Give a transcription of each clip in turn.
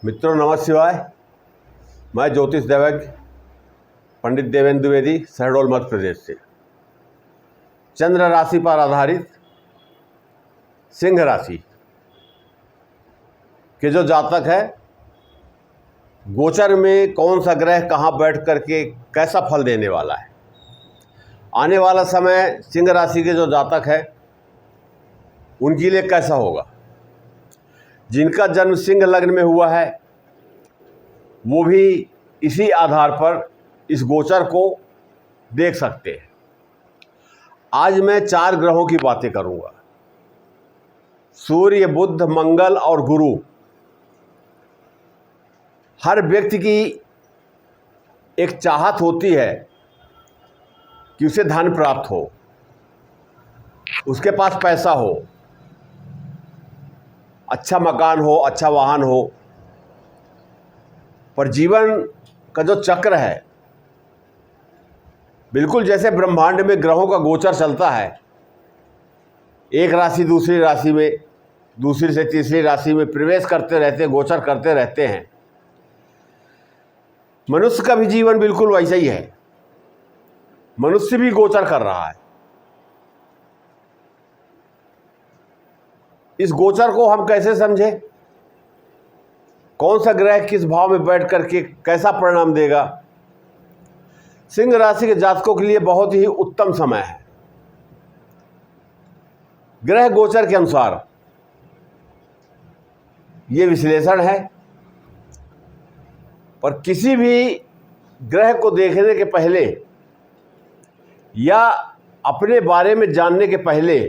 मित्रों नमः शिवाय। मैं ज्योतिष देवज्ञ पंडित देवेंद्र द्विवेदी शहडोल मध्य प्रदेश से। चंद्र राशि पर आधारित सिंह राशि के जो जातक है, गोचर में कौन सा ग्रह कहाँ बैठ करके कैसा फल देने वाला है, आने वाला समय सिंह राशि के जो जातक है उनके लिए कैसा होगा। जिनका जन्म सिंह लग्न में हुआ है वो भी इसी आधार पर इस गोचर को देख सकते हैं। आज मैं 4 ग्रहों की बातें करूंगा। सूर्य, बुध, मंगल और गुरु। हर व्यक्ति की एक चाहत होती है कि उसे धन प्राप्त हो, उसके पास पैसा हो, अच्छा मकान हो, अच्छा वाहन हो। पर जीवन का जो चक्र है, बिल्कुल जैसे ब्रह्मांड में ग्रहों का गोचर चलता है, एक राशि दूसरी राशि में, दूसरी से तीसरी राशि में प्रवेश करते रहते हैं, गोचर करते रहते हैं। मनुष्य का भी जीवन बिल्कुल वैसा ही है। मनुष्य भी गोचर कर रहा है। इस गोचर को हम कैसे समझें? कौन सा ग्रह किस भाव में बैठ करके कैसा परिणाम देगा? सिंह राशि के जातकों के लिए बहुत ही उत्तम समय है। ग्रह गोचर के अनुसार ये विश्लेषण है, पर किसी भी ग्रह को देखने के पहले या अपने बारे में जानने के पहले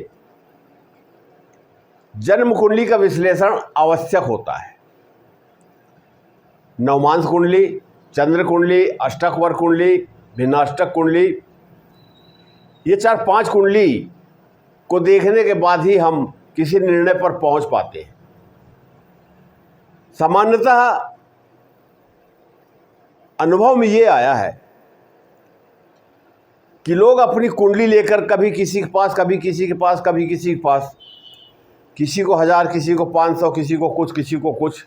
जन्म कुंडली का विश्लेषण आवश्यक होता है। नवमांश कुंडली, चंद्र कुंडली, अष्टक वर्ग कुंडली, भिन्नाष्टक कुंडली, ये 4-5 कुंडली को देखने के बाद ही हम किसी निर्णय पर पहुंच पाते हैं। सामान्यतः अनुभव में ये आया है कि लोग अपनी कुंडली लेकर कभी किसी के पास, कभी किसी के पास, कभी किसी के पास, किसी को 1000, किसी को 500, किसी को कुछ, किसी को कुछ,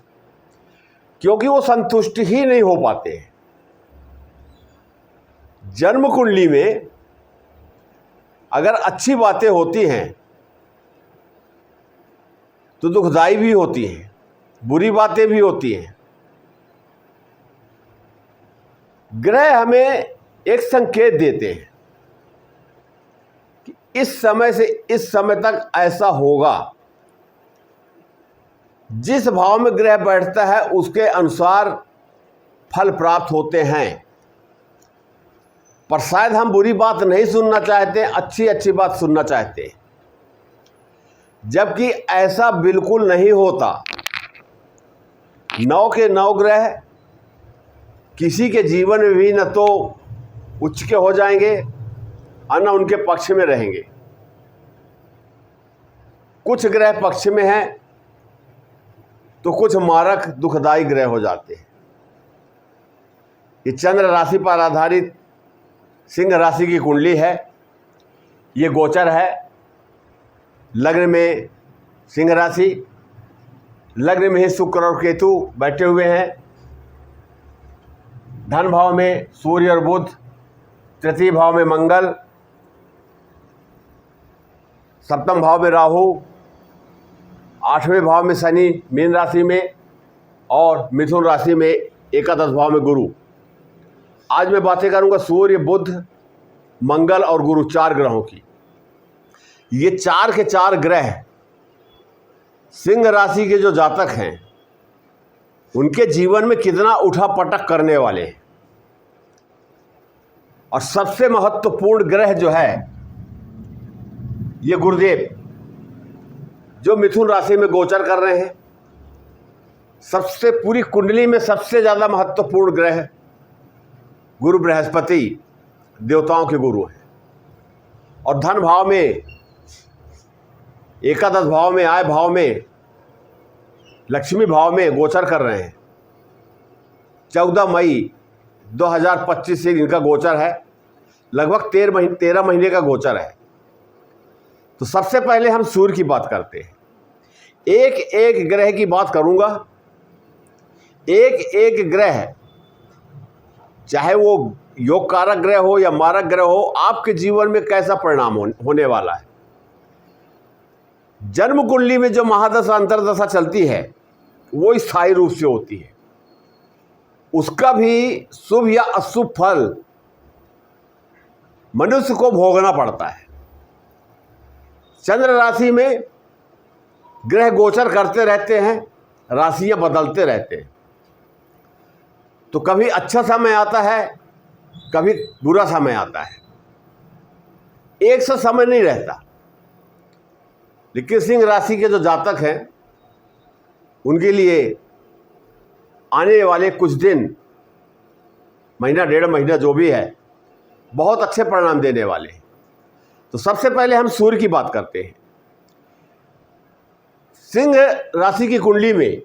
क्योंकि वो संतुष्ट ही नहीं हो पाते हैं। जन्म कुंडली में अगर अच्छी बातें होती हैं तो दुखदाई भी होती हैं, बुरी बातें भी होती हैं। ग्रह हमें एक संकेत देते हैं कि इस समय से इस समय तक ऐसा होगा। जिस भाव में ग्रह बैठता है उसके अनुसार फल प्राप्त होते हैं। पर शायद हम बुरी बात नहीं सुनना चाहते, अच्छी बात सुनना चाहते हैं। जबकि ऐसा बिल्कुल नहीं होता। 9 के 9 ग्रह किसी के जीवन में भी न तो उच्च के हो जाएंगे और न उनके पक्ष में रहेंगे। कुछ ग्रह पक्ष में हैं तो कुछ मारक दुखदाई ग्रह हो जाते हैं। ये चंद्र राशि पर आधारित सिंह राशि की कुंडली है। ये गोचर है। लग्न में सिंह राशि, लग्न में ही शुक्र और केतु बैठे हुए हैं। धन भाव में सूर्य और बुध, तृतीय भाव में मंगल, सप्तम भाव में राहु, 8वें भाव में शनि मीन राशि में, और मिथुन राशि में एकादश भाव में गुरु। आज मैं बातें करूंगा सूर्य, बुध, मंगल और गुरु, 4 ग्रहों की। ये 4 के 4 ग्रह सिंह राशि के जो जातक हैं उनके जीवन में कितना उठा पटक करने वाले हैं। और सबसे महत्वपूर्ण ग्रह जो है ये गुरुदेव, जो मिथुन राशि में गोचर कर रहे हैं। सबसे पूरी कुंडली में सबसे ज़्यादा महत्वपूर्ण ग्रह गुरु बृहस्पति, देवताओं के गुरु हैं। और धन भाव में, एकादश भाव में, आय भाव में, लक्ष्मी भाव में गोचर कर रहे हैं। 14 मई 2025 से इनका गोचर है। लगभग 13 महीने का गोचर है। तो सबसे पहले हम सूर्य की बात करते हैं। एक एक ग्रह की बात करूंगा, एक एक ग्रह, चाहे वो योग कारक ग्रह हो या मारक ग्रह हो, आपके जीवन में कैसा परिणाम होने वाला है। जन्म कुंडली में जो महादशा अंतरदशा चलती है वो स्थायी रूप से होती है, उसका भी शुभ या अशुभ फल मनुष्य को भोगना पड़ता है। चंद्र राशि में ग्रह गोचर करते रहते हैं, राशियां बदलते रहते हैं, तो कभी अच्छा समय आता है, कभी बुरा समय आता है, एक सा समय नहीं रहता। लेकिन सिंह राशि के जो जातक हैं उनके लिए आने वाले कुछ दिन, महीना डेढ़ महीना जो भी है, बहुत अच्छे परिणाम देने वाले हैं। तो सबसे पहले हम सूर्य की बात करते हैं। सिंह राशि की कुंडली में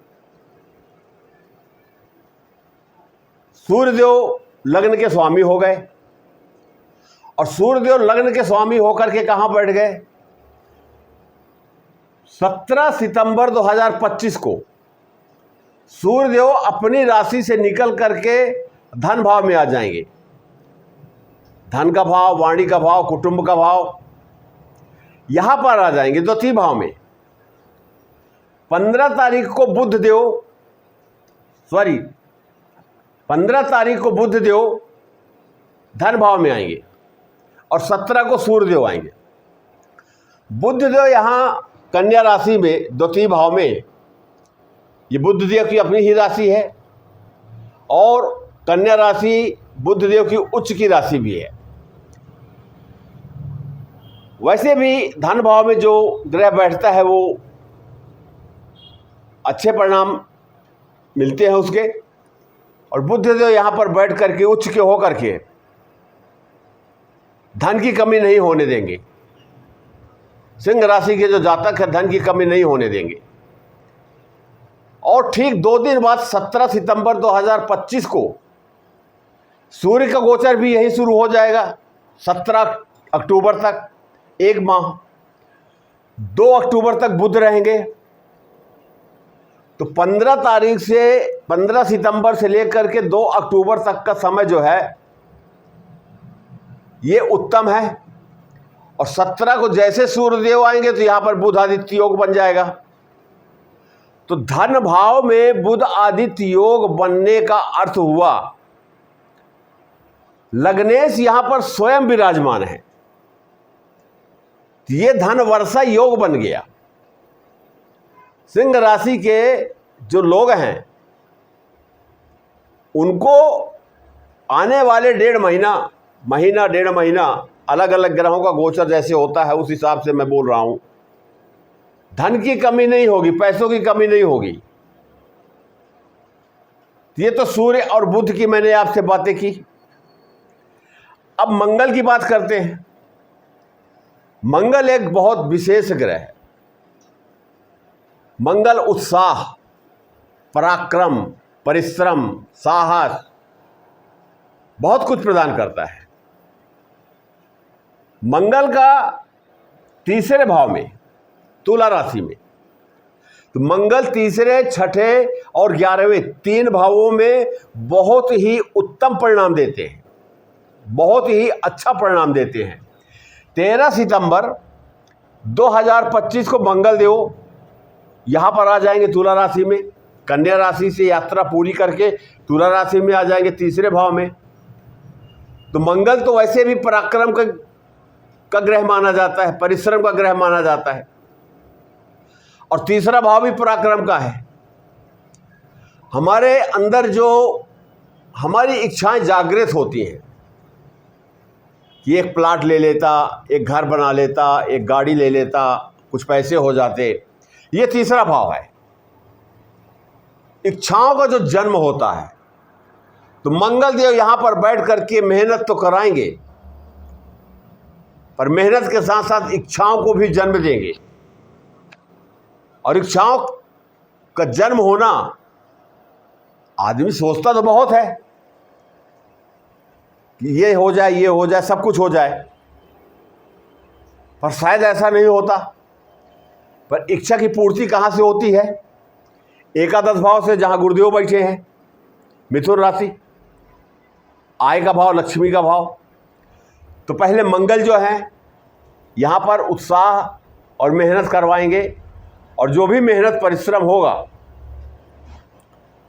सूर्यदेव लग्न के स्वामी हो गए, और सूर्यदेव लग्न के स्वामी होकर के कहां बैठ गए? 17 सितंबर 2025 को सूर्यदेव अपनी राशि से निकल करके धन भाव में आ जाएंगे। धन का भाव, वाणी का भाव, कुटुंब का भाव, यहां पर आ जाएंगे द्वितीय भाव में। 15 तारीख को बुध देव धन भाव में आएंगे और 17 को सूर्यदेव आएंगे। बुध देव यहां कन्या राशि में द्वितीय भाव में, ये बुध देव की अपनी ही राशि है, और कन्या राशि बुध देव की उच्च की राशि भी है। वैसे भी धन भाव में जो ग्रह बैठता है वो अच्छे परिणाम मिलते हैं उसके, और बुध देव यहाँ पर बैठ करके उच्च के हो करके धन की कमी नहीं होने देंगे। सिंह राशि के जो जातक है धन की कमी नहीं होने देंगे। और ठीक 2 दिन बाद 17 सितंबर 2025 को सूर्य का गोचर भी यही शुरू हो जाएगा। 17 अक्टूबर तक, एक माह, 2 अक्टूबर तक बुध रहेंगे। तो 15 सितंबर से लेकर के 2 अक्टूबर तक का समय जो है ये उत्तम है। और 17 को जैसे सूर्यदेव आएंगे तो यहां पर बुध आदित्य योग बन जाएगा। तो धन भाव में बुध आदित्य योग बनने का अर्थ हुआ लग्नेश यहां पर स्वयं विराजमान है, ये धन वर्षा योग बन गया। सिंह राशि के जो लोग हैं उनको आने वाले डेढ़ महीना अलग अलग ग्रहों का गोचर जैसे होता है उस हिसाब से मैं बोल रहा हूं, धन की कमी नहीं होगी, पैसों की कमी नहीं होगी। ये तो सूर्य और बुध की मैंने आपसे बातें की। अब मंगल की बात करते हैं। मंगल एक बहुत विशेष ग्रह है। मंगल उत्साह, पराक्रम, परिश्रम, साहस, बहुत कुछ प्रदान करता है। मंगल का तीसरे भाव में, तुला राशि में, तो मंगल तीसरे, छठे और 11वें 3 भावों में बहुत ही उत्तम परिणाम देते हैं, बहुत ही अच्छा परिणाम देते हैं। 13 सितंबर 2025 को मंगल देव यहाँ पर आ जाएंगे तुला राशि में, कन्या राशि से यात्रा पूरी करके तुला राशि में आ जाएंगे तीसरे भाव में। तो मंगल तो वैसे भी पराक्रम का ग्रह माना जाता है, परिश्रम का ग्रह माना जाता है, और तीसरा भाव भी पराक्रम का है। हमारे अंदर जो हमारी इच्छाएं जागृत होती हैं कि एक प्लाट ले लेता, एक घर बना लेता, एक गाड़ी ले लेता, कुछ पैसे हो जाते, ये तीसरा भाव है। इच्छाओं का जो जन्म होता है, तो मंगल देव यहां पर बैठ करके मेहनत तो कराएंगे, पर मेहनत के साथ साथ इच्छाओं को भी जन्म देंगे। और इच्छाओं का जन्म होना, आदमी सोचता तो बहुत है कि ये हो जाए, ये हो जाए, सब कुछ हो जाए, पर शायद ऐसा नहीं होता। पर इच्छा की पूर्ति कहाँ से होती है? एकादश भाव से, जहाँ गुरुदेव बैठे हैं। मिथुन राशि, आय का भाव, लक्ष्मी का भाव। तो पहले मंगल जो है यहाँ पर उत्साह और मेहनत करवाएंगे, और जो भी मेहनत परिश्रम होगा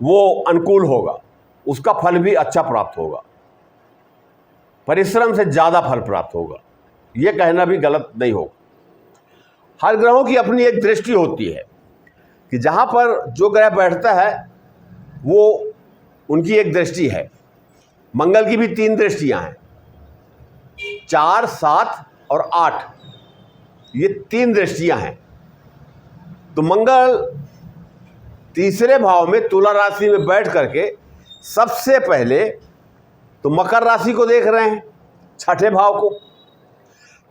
वो अनुकूल होगा, उसका फल भी अच्छा प्राप्त होगा, परिश्रम से ज़्यादा फल प्राप्त होगा, ये कहना भी गलत नहीं होगा। हर ग्रहों की अपनी एक दृष्टि होती है कि जहाँ पर जो ग्रह बैठता है वो उनकी एक दृष्टि है। मंगल की भी 3 दृष्टियाँ हैं, 4, 7 और 8, ये 3 दृष्टियाँ हैं। तो मंगल तीसरे भाव में तुला राशि में बैठ करके सबसे पहले तो मकर राशि को देख रहे हैं, छठे भाव को।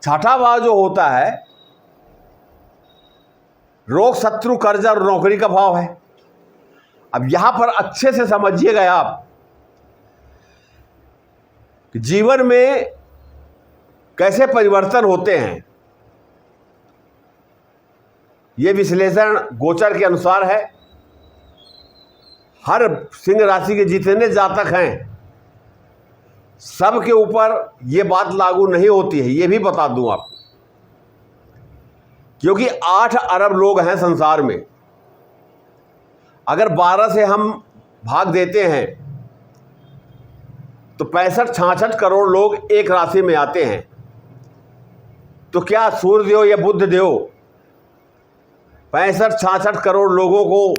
छठा भाव जो होता है रोग, शत्रु, कर्ज और नौकरी का भाव है। अब यहां पर अच्छे से समझिएगा आप कि जीवन में कैसे परिवर्तन होते हैं। ये विश्लेषण गोचर के अनुसार है। हर सिंह राशि के जितने जातक हैं सब के ऊपर ये बात लागू नहीं होती है, ये भी बता दूं आपको, क्योंकि 8 अरब लोग हैं संसार में। अगर 12 से हम भाग देते हैं तो 65-66 करोड़ लोग एक राशि में आते हैं। तो क्या सूर्य देव या बुध देव 65-66 करोड़ लोगों को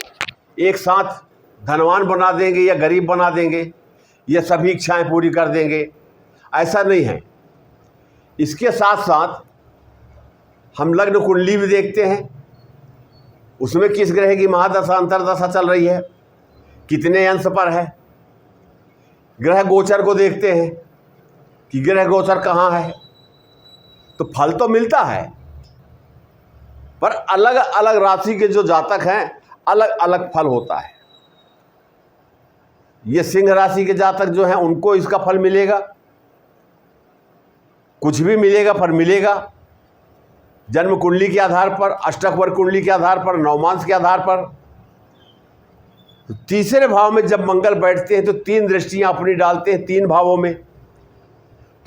एक साथ धनवान बना देंगे या गरीब बना देंगे या सभी इच्छाएं पूरी कर देंगे? ऐसा नहीं है। इसके साथ साथ हम लग्न कुंडली भी देखते हैं, उसमें किस ग्रह की महादशा अंतरदशा चल रही है, कितने अंश पर है। ग्रह गोचर को देखते हैं कि ग्रह गोचर कहाँ है। तो फल तो मिलता है, पर अलग अलग राशि के जो जातक हैं अलग अलग फल होता है। ये सिंह राशि के जातक जो हैं उनको इसका फल मिलेगा, कुछ भी मिलेगा, फल मिलेगा जन्म कुंडली के आधार पर, अष्टक वर्ग कुंडली के आधार पर, नवमांश के आधार पर। तो तीसरे भाव में जब मंगल बैठते हैं तो 3 दृष्टियां अपनी डालते हैं 3 भावों में।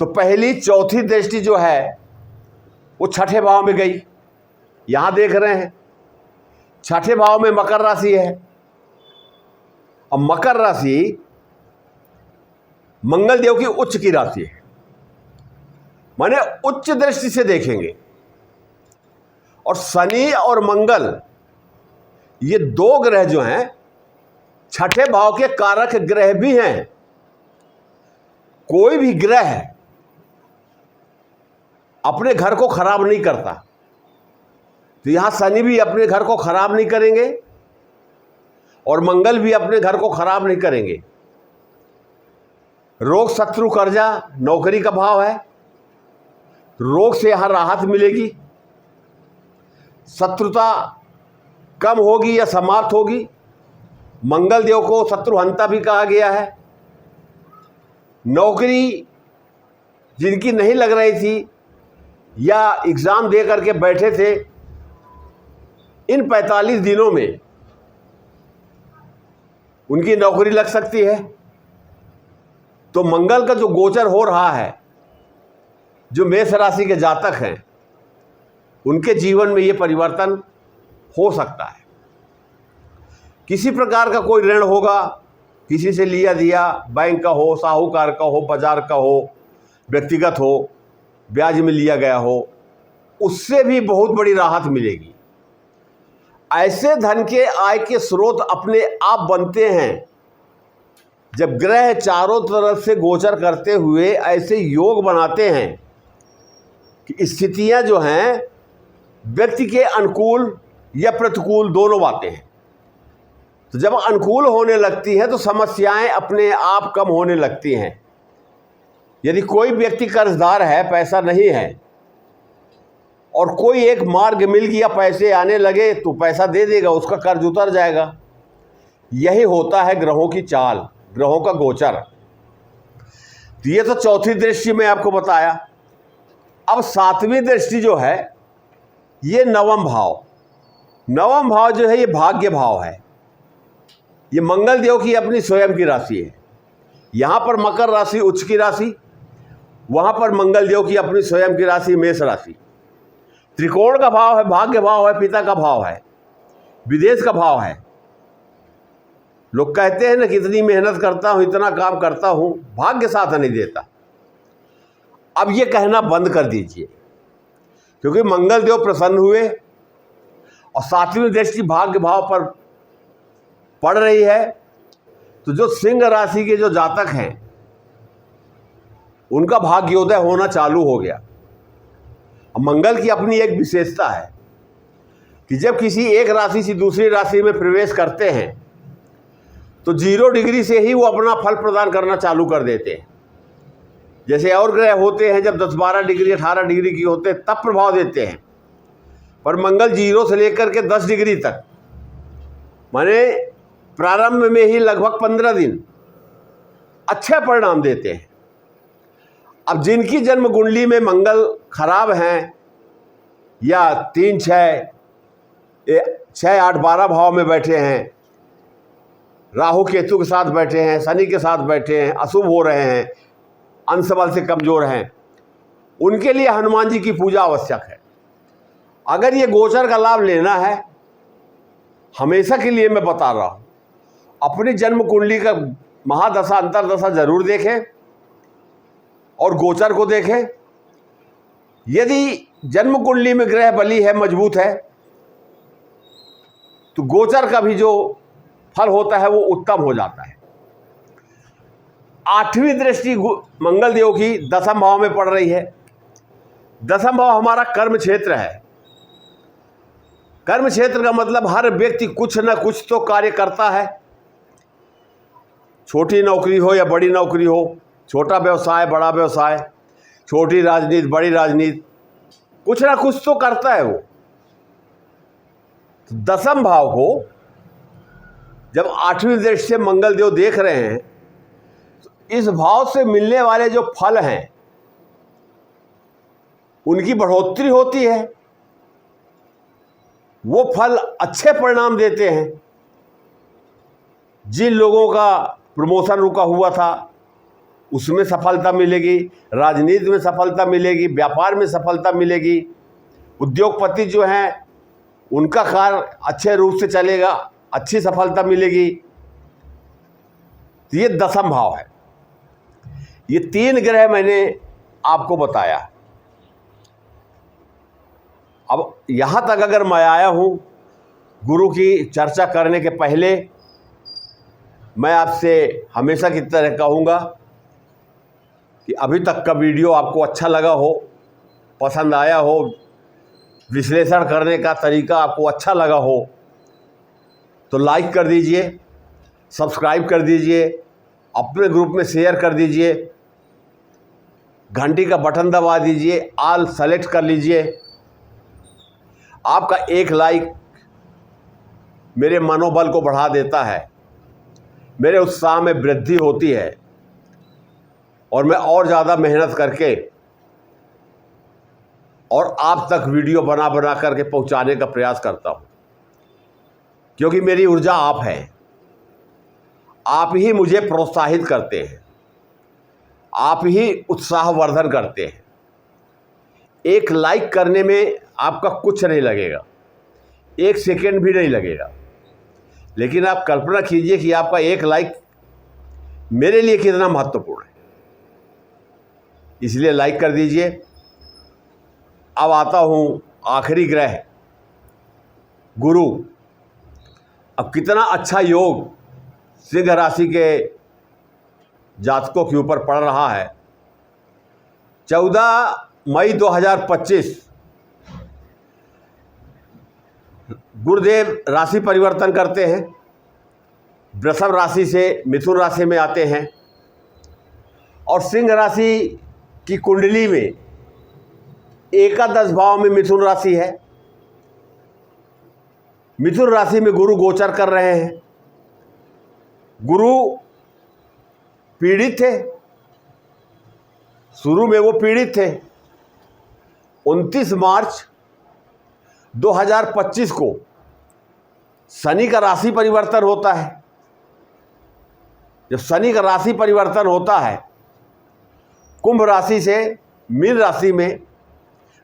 तो पहली चौथी दृष्टि जो है वो छठे भाव में गई। यहां देख रहे हैं छठे भाव में मकर राशि है। अब मकर राशि मंगल देव की उच्च की राशि है, माने उच्च दृष्टि से देखेंगे। और शनि और मंगल ये 2 ग्रह जो हैं छठे भाव के कारक ग्रह भी हैं। कोई भी ग्रह अपने घर को खराब नहीं करता, तो यहां शनि भी अपने घर को खराब नहीं करेंगे और मंगल भी अपने घर को खराब नहीं करेंगे। रोग, शत्रु, कर्जा, नौकरी का भाव है। रोग से यहां राहत मिलेगी, शत्रुता कम होगी या समाप्त होगी। मंगल देव को शत्रुहंता भी कहा गया है। नौकरी जिनकी नहीं लग रही थी या एग्ज़ाम दे करके बैठे थे, इन 45 दिनों में उनकी नौकरी लग सकती है। तो मंगल का जो गोचर हो रहा है, जो मेष राशि के जातक हैं उनके जीवन में ये परिवर्तन हो सकता है। किसी प्रकार का कोई ऋण होगा, किसी से लिया दिया, बैंक का हो, साहूकार का हो, बाजार का हो, व्यक्तिगत हो, ब्याज में लिया गया हो, उससे भी बहुत बड़ी राहत मिलेगी। ऐसे धन के आय के स्रोत अपने आप बनते हैं जब ग्रह चारों तरफ से गोचर करते हुए ऐसे योग बनाते हैं कि स्थितियां जो हैं व्यक्ति के अनुकूल या प्रतिकूल दोनों बातें हैं। तो जब अनुकूल होने लगती है तो समस्याएं अपने आप कम होने लगती हैं। यदि कोई व्यक्ति कर्जदार है, पैसा नहीं है, और कोई एक मार्ग मिल गया, पैसे आने लगे तो पैसा दे देगा, उसका कर्ज उतर जाएगा। यही होता है ग्रहों की चाल, ग्रहों का गोचर। तो ये तो चौथी दृष्टि में आपको बताया। अब 7वीं दृष्टि जो है ये नवम भाव। नवम भाव जो है ये भाग्य भाव है। ये मंगल देव की अपनी स्वयं की राशि है। यहाँ पर मकर राशि उच्च की राशि, वहाँ पर मंगल देव की अपनी स्वयं की राशि मेष राशि। त्रिकोण का भाव है, भाग्य भाव है, पिता का भाव है, विदेश का भाव है। लोग कहते हैं ना कितनी मेहनत करता हूँ, इतना काम करता हूँ, भाग्य साथ नहीं देता। अब ये कहना बंद कर दीजिए, क्योंकि मंगल देव प्रसन्न हुए और 7वीं दृष्टि भाग्य भाव पर पड़ रही है। तो जो सिंह राशि के जो जातक हैं उनका भाग्योदय होना चालू हो गया। मंगल की अपनी एक विशेषता है कि जब किसी एक राशि से दूसरी राशि में प्रवेश करते हैं तो 0 डिग्री से ही वो अपना फल प्रदान करना चालू कर देते हैं। जैसे और ग्रह होते हैं जब 10-12 डिग्री 18 डिग्री की होते हैं तब प्रभाव देते हैं, पर मंगल 0 से लेकर के 10 डिग्री तक, माने प्रारंभ में ही लगभग 15 दिन अच्छे परिणाम देते हैं। अब जिनकी जन्म कुंडली में मंगल खराब हैं या 3, 6, 8, 12 भाव में बैठे हैं, राहु केतु के साथ बैठे हैं, शनि के साथ बैठे हैं, अशुभ हो रहे हैं, अंश बल से कमजोर हैं, उनके लिए हनुमान जी की पूजा आवश्यक है। अगर ये गोचर का लाभ लेना है, हमेशा के लिए मैं बता रहा हूँ, अपनी जन्म कुंडली का महादशा अंतरदशा जरूर देखें और गोचर को देखें। यदि जन्म कुंडली में ग्रह बली है, मजबूत है, तो गोचर का भी जो फल होता है वो उत्तम हो जाता है। 8वीं दृष्टि मंगल देव की 10वें भाव में पड़ रही है। 10वां भाव हमारा कर्म क्षेत्र है। कर्म क्षेत्र का मतलब हर व्यक्ति कुछ न कुछ तो कार्य करता है, छोटी नौकरी हो या बड़ी नौकरी हो, छोटा व्यवसाय बड़ा व्यवसाय, छोटी राजनीति बड़ी राजनीति, कुछ ना कुछ तो करता है वो। 10वें भाव को जब 8वीं दृष्टि से मंगल देव देख रहे हैं तो इस भाव से मिलने वाले जो फल हैं उनकी बढ़ोतरी होती है, वो फल अच्छे परिणाम देते हैं। जिन लोगों का प्रमोशन रुका हुआ था उसमें सफलता मिलेगी, राजनीति में सफलता मिलेगी, व्यापार में सफलता मिलेगी, उद्योगपति जो हैं उनका कार्य अच्छे रूप से चलेगा, अच्छी सफलता मिलेगी। तो ये 10वां भाव है। ये 3 ग्रह मैंने आपको बताया। अब यहाँ तक अगर मैं आया हूँ गुरु की चर्चा करने के पहले, मैं आपसे हमेशा की तरह कहूँगा कि अभी तक का वीडियो आपको अच्छा लगा हो, पसंद आया हो, विश्लेषण करने का तरीका आपको अच्छा लगा हो तो लाइक कर दीजिए, सब्सक्राइब कर दीजिए, अपने ग्रुप में शेयर कर दीजिए, घंटी का बटन दबा दीजिए, ऑल सेलेक्ट कर लीजिए। आपका एक लाइक मेरे मनोबल को बढ़ा देता है, मेरे उत्साह में वृद्धि होती है और मैं और ज़्यादा मेहनत करके और आप तक वीडियो बना बना करके पहुंचाने का प्रयास करता हूं, क्योंकि मेरी ऊर्जा आप है। आप ही मुझे प्रोत्साहित करते हैं, आप ही उत्साहवर्धन करते हैं। एक लाइक करने में आपका कुछ नहीं लगेगा, 1 सेकेंड भी नहीं लगेगा, लेकिन आप कल्पना कीजिए कि आपका एक लाइक मेरे लिए कितना महत्वपूर्ण है। इसलिए लाइक कर दीजिए। अब आता हूँ आखिरी ग्रह गुरु। अब कितना अच्छा योग सिंह राशि के जातकों के ऊपर पड़ रहा है। 14 मई 2025 गुरुदेव राशि परिवर्तन करते हैं, वृषभ राशि से मिथुन राशि में आते हैं और सिंह राशि की कुंडली में एकादश भाव में मिथुन राशि है। मिथुन राशि में गुरु गोचर कर रहे हैं। गुरु पीड़ित थे, शुरू में वो पीड़ित थे। 29 मार्च 2025 को शनि का राशि परिवर्तन होता है जब शनि का राशि परिवर्तन होता है कुंभ राशि से मीन राशि में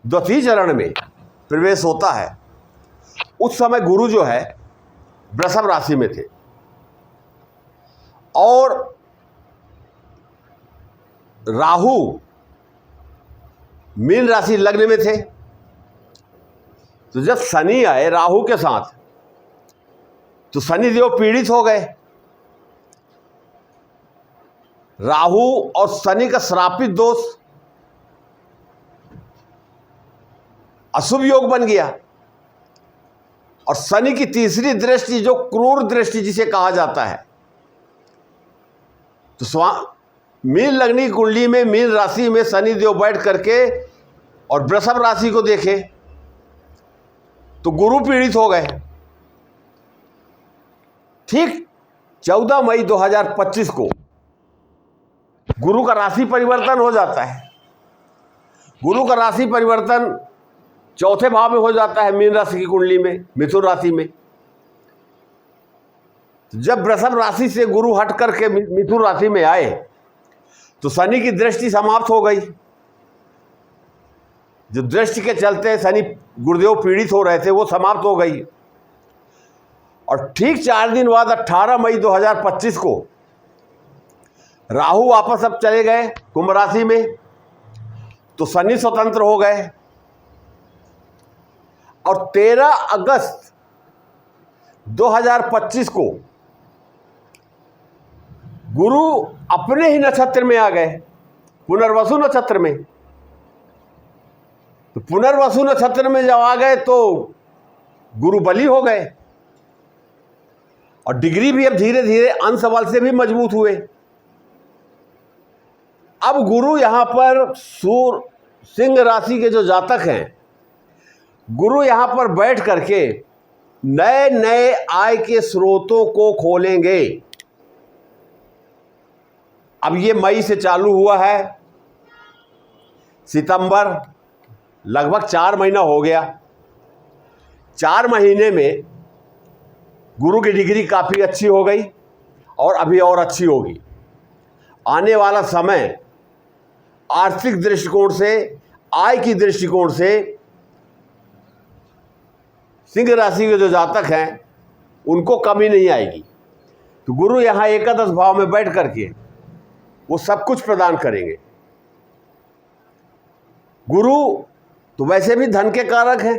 द्वितीय चरण में प्रवेश होता है, उस समय गुरु जो है वृषभ राशि में थे और राहु मीन राशि लग्न में थे। तो जब शनि आए राहु के साथ तो शनि देव पीड़ित हो गए। राहु और शनि का श्रापित दोष अशुभ योग बन गया और शनि की तीसरी दृष्टि जो क्रूर दृष्टि जिसे कहा जाता है, तो मीन लग्नी कुंडली में मीन राशि में शनि देव बैठ करके और वृषभ राशि को देखे तो गुरु पीड़ित हो गए। ठीक 14 मई 2025 को गुरु का राशि परिवर्तन हो जाता है। गुरु का राशि परिवर्तन चौथे भाव में हो जाता है मीन राशि की कुंडली में, मिथुन राशि में। जब वृषभ राशि से गुरु हट करके मिथुन राशि में आए तो शनि की दृष्टि समाप्त हो गई। जो दृष्टि के चलते शनि गुरुदेव पीड़ित हो रहे थे वो समाप्त हो गई। और ठीक 4 दिन बाद 18 मई 2025 को राहु वापस अब चले गए कुंभ राशि में, तो शनि स्वतंत्र हो गए। और 13 अगस्त 2025 को गुरु अपने ही नक्षत्र में आ गए, पुनर्वसु नक्षत्र में। तो पुनर्वसु नक्षत्र में जब आ गए तो गुरु बली हो गए और डिग्री भी अब धीरे धीरे अंश बल से भी मजबूत हुए। अब गुरु यहां पर सिंह राशि के जो जातक हैं, गुरु यहां पर बैठ करके नए नए आय के स्रोतों को खोलेंगे। अब ये मई से चालू हुआ है, सितंबर लगभग 4 महीना हो गया। 4 महीने में गुरु की डिग्री काफ़ी अच्छी हो गई और अभी और अच्छी होगी। आने वाला समय आर्थिक दृष्टिकोण से, आय की दृष्टिकोण से सिंह राशि के जो जातक हैं उनको कमी नहीं आएगी। तो गुरु यहाँ एकादश भाव में बैठ करके वो सब कुछ प्रदान करेंगे। गुरु तो वैसे भी धन के कारक हैं,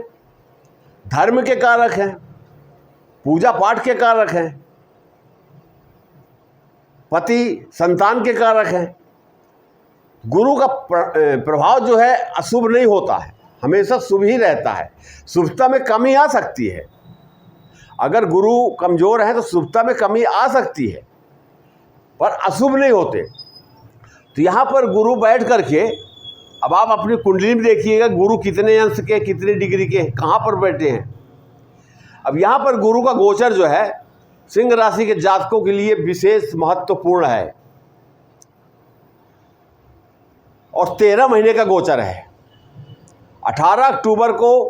धर्म के कारक हैं, पूजा पाठ के कारक हैं, पति संतान के कारक हैं। गुरु का प्रभाव जो है अशुभ नहीं होता है, हमेशा शुभ ही रहता है। शुभता में कमी आ सकती है, अगर गुरु कमज़ोर है तो शुभता में कमी आ सकती है, पर अशुभ नहीं होते। तो यहाँ पर गुरु बैठ करके, अब आप अपनी कुंडली में देखिएगा गुरु कितने अंश के, कितनी डिग्री के, कहाँ पर बैठे हैं। अब यहाँ पर गुरु का गोचर जो है सिंह राशि के जातकों के लिए विशेष महत्वपूर्ण है और 13 महीने का गोचर है। 18 अक्टूबर को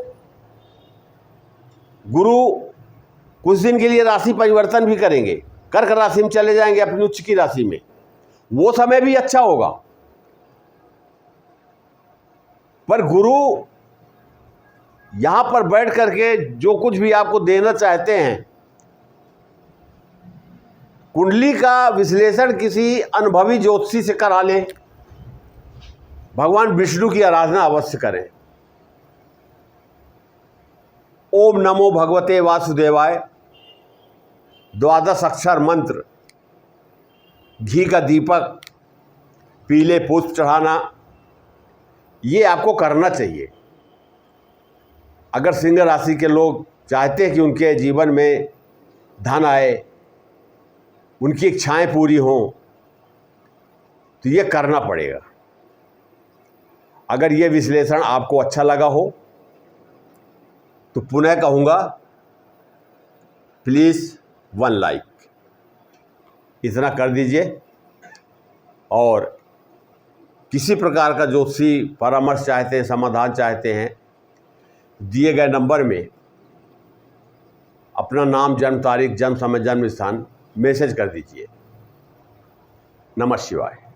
गुरु कुछ दिन के लिए राशि परिवर्तन भी करेंगे, कर्क राशि में चले जाएंगे अपनी उच्च की राशि में। वो समय भी अच्छा होगा, पर गुरु यहां पर बैठ करके जो कुछ भी आपको देना चाहते हैं, कुंडली का विश्लेषण किसी अनुभवी ज्योतिषी से करा लें। भगवान विष्णु की आराधना अवश्य करें। ओम नमो भगवते वासुदेवाय 12 अक्षर मंत्र, घी का दीपक, पीले पुष्प चढ़ाना, ये आपको करना चाहिए। अगर सिंह राशि के लोग चाहते हैं कि उनके जीवन में धन आए, उनकी इच्छाएं पूरी हों, तो ये करना पड़ेगा। अगर ये विश्लेषण आपको अच्छा लगा हो तो पुनः कहूँगा प्लीज़ 1 लाइक इतना कर दीजिए। और किसी प्रकार का ज्योतिषी परामर्श चाहते हैं, समाधान चाहते हैं, दिए गए नंबर में अपना नाम, जन्म तारीख, जन्म समय, जन्म स्थान मैसेज कर दीजिए। नमः शिवाय।